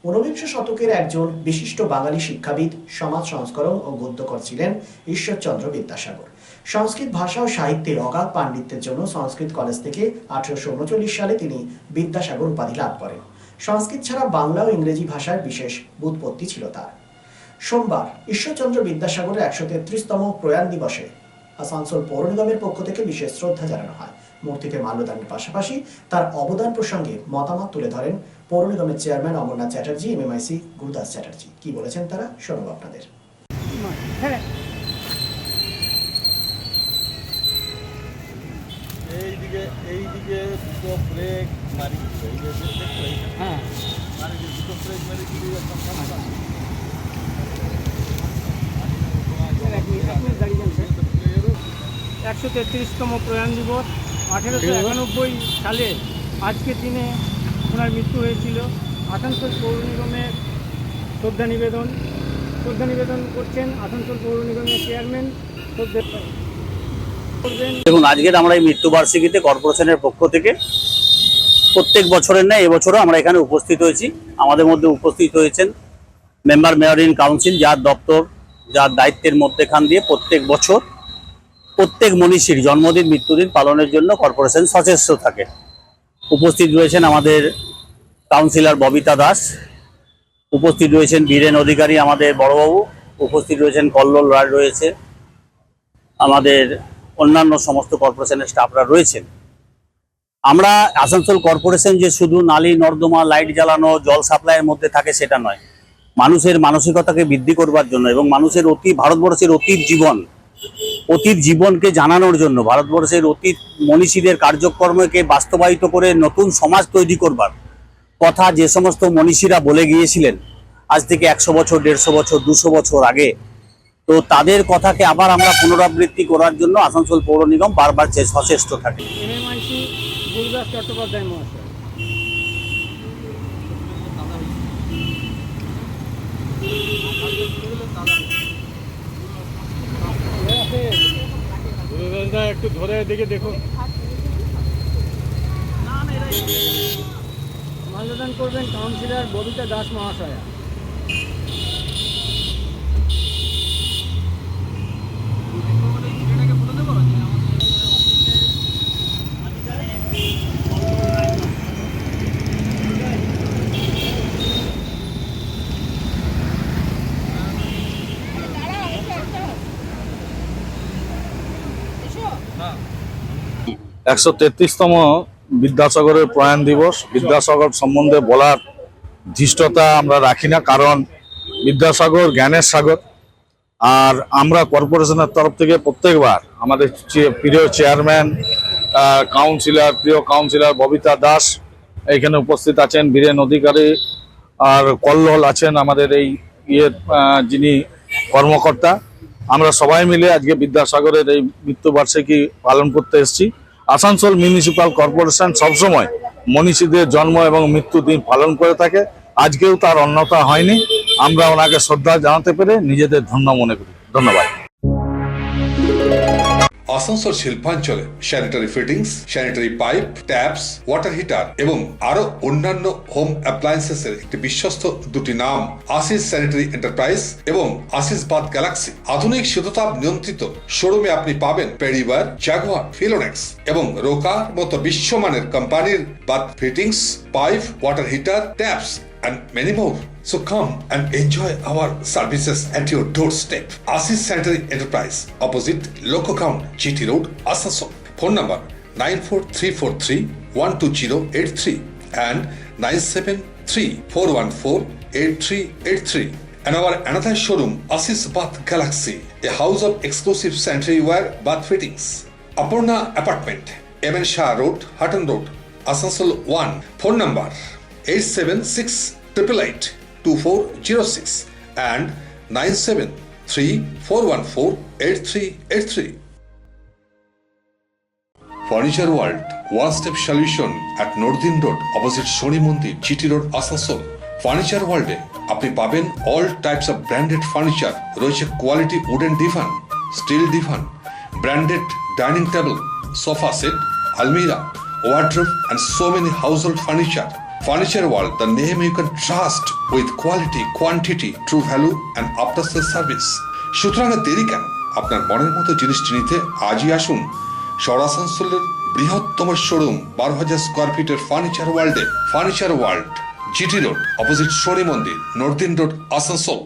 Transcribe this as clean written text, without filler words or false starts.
ঊনবিংশ শতকের একজন বিশিষ্ট বাঙালি শিক্ষাবিদ, সমাজ সংস্করণ ও গদ্যকর ছিলেন ঈশ্বরচন্দ্র বিদ্যাসাগর। সংস্কৃত ভাষা ও সাহিত্যের অগাধ পাণ্ডিত্যের জন্য সংস্কৃত কলেজ থেকে 1839 সালে তিনি বিদ্যাসাগর উপাধি লাভ করেন। সংস্কৃত ছাড়া বাংলা ও ইংরেজি ভাষার বিশেষ ব্যুৎপত্তি ছিল তার। সোমবার ঈশ্বরচন্দ্র বিদ্যাসাগরের 133তম প্রয়াণ দিবসে আসানসোল পৌর নিগমের পক্ষ থেকে বিশেষ শ্রদ্ধা জানানো হয়। মূর্তিতে মাল্যদানের পাশাপাশি তার অবদান প্রসঙ্গে মতামত তুলে ধরেন পৌর নিগমের চেয়ারম্যান অমরনাথ চ্যাটার্জি, MMIC গুরুদাস চ্যাটার্জি। কি বলেছেন তারা, শোনাব আপনাদের। এইদিকে দুটো ব্রেক মারি, হ্যাঁ দুটো ব্রেক মারি দিলে 133তম প্রয়াণ দিবস। 1891 সালে আজকের দিনে ওনার মৃত্যু হয়েছিল। আসানসোল পৌর নিগমের শ্রদ্ধা নিবেদন করছেন আসানসোল পৌর নিগমের চেয়ারম্যান। দেখুন, আজকের আমরা এই মৃত্যুবার্ষিকীতে কর্পোরেশনের পক্ষ থেকে প্রত্যেক বছরের ন্যায় এবছরও আমরা এখানে উপস্থিত হয়েছি। আমাদের মধ্যে উপস্থিত হয়েছেন মেম্বার মেয়র ইন কাউন্সিল, যার দপ্তর, যার দায়িত্বের মধ্যেখান দিয়ে প্রত্যেক বছর প্রত্যেক মনীষীর জন্মদিন, মৃত্যুদিন পালনের জন্য কর্পোরেশন সচেষ্ট থাকে। উপস্থিত রয়েছেন আমাদের কাউন্সিলর ববিতা দাস, উপস্থিত রয়েছেন বীরেন অধিকারী আমাদের বড়বাবু, উপস্থিত রয়েছেন কল্লোল রায়, রয়েছে আমাদের অন্যান্য সমস্ত কর্পোরেশনের স্টাফরা রয়েছেন। আমরা আসানসোল কর্পোরেশন যে শুধু নালী নর্দমা, লাইট জ্বালানো, জল সাপ্লাইয়ের মধ্যে থাকে সেটা নয়, মানুষের মানসিকতাকে বৃদ্ধি করবার জন্য এবং মানুষের ভারতবর্ষের অতীত জীবনকে জানানোর জন্য, ভারতবর্ষের অতীত মনীষীদের কার্যক্রমকে বাস্তবায়িত করে নতুন সমাজ তৈরি করবার কথা যে সমস্ত মনীষীরা বলে গিয়েছিলেন আজ থেকে 100 বছর, 150 বছর, 200 বছর আগে, তো তাদের কথাকে আবার আমরা পুনরাবৃত্তি করার জন্য আসানসোল পৌর নিগম বারবার সচেষ্ট থাকে। MMIC গুরুদাস চট্টোপাধ্যায় মহাশয়। একটু ধরে দিকে দেখুন, মাল্যদান করবেন কাউন্সিলর ববিতা দাস মহাশয়া। হ্যাঁ 133তম বিদ্যাসাগরের প্রয়াণ দিবস। বিদ্যাসাগর সম্বন্ধে বলার ধৃষ্টতা আমরা রাখি না, কারণ বিদ্যাসাগর জ্ঞানের সাগর। আর আমরা কর্পোরেশনের তরফ থেকে প্রত্যেকবার আমাদের প্রিয় চেয়ারম্যান, প্রিয় কাউন্সিলর ববিতা দাস এখানে উপস্থিত আছেন, বীরেন অধিকারী আর কল্লোল আছেন আমাদের এই যিনি কর্মকর্তা। আমরা সবাই মিলে আজকে বিদ্যাসাগরের এই মৃত্যুবার্ষিকী পালন করতে এসেছি। আসানসোল মিউনিসিপাল কর্পোরেশন সবসময় মনীষীদের জন্ম এবং মৃত্যু দিন পালন করে থাকে, আজকেও তার অন্যথা হয়নি। আমরা ওনাকে শ্রদ্ধা জানাতে পেরে নিজেদের ধন্য মনে করি। ধন্যবাদ। আসানসোল শিল্পাঞ্চলে sanitary fittings, sanitary pipe, taps, water heater এবং আরো অন্যান্য হোম অ্যাপ্লায়েন্সেস এর একটি বিশ্বস্ত দুটি নাম আশিস স্যানিটারি এন্টারপ্রাইজ এবং আশিস বাথ গ্যালাক্সি। আধুনিক শীততাপ নিয়ন্ত্রিত শোরুমে আপনি পাবেন পেরিবার, জাগুয়ার, ফিলোনেক্স এবং রোকার মতো বিশ্বমানের কোম্পানির bath fittings, pipe, water heater, taps and many more. So come and enjoy our services at your doorstep. Asis Sanitary Enterprise, opposite Loco Ground, GT Road, Asansol. Phone number 94343-12083 and 973-414-8383. And our another showroom, Asis Bath Galaxy, a house of exclusive sanitary ware bath fittings. Apurna Apartment, MN Shah Road, Hutton Road, Asansol 1. Phone number 876-888-2406 and 973-414-8383. Furniture World, one-step solution at Nordin Road, opposite Shoni Mandir, GT Road, Asansol. Furniture World আপনি পাবেন all types of branded furniture, রয়েছে quality wooden divan, steel divan, branded dining table, sofa set, almirah, wardrobe and so many household furniture. Furniture World, the name you can trust with quality, quantity, true value and after sales service. সুতরাং আর দেরি কেন? আপনার মনের মতো জিনিসটি নিতে আজই আসুন শহর আসানসোলের বৃহত্তম শোরুম 12,000 স্কোয়ার ফিটের ফার্নিচার ওয়ার্ল্ডে। Furniture world, GT road, opposite শনি মন্দির, নর্দিন রোড, আসানসোল।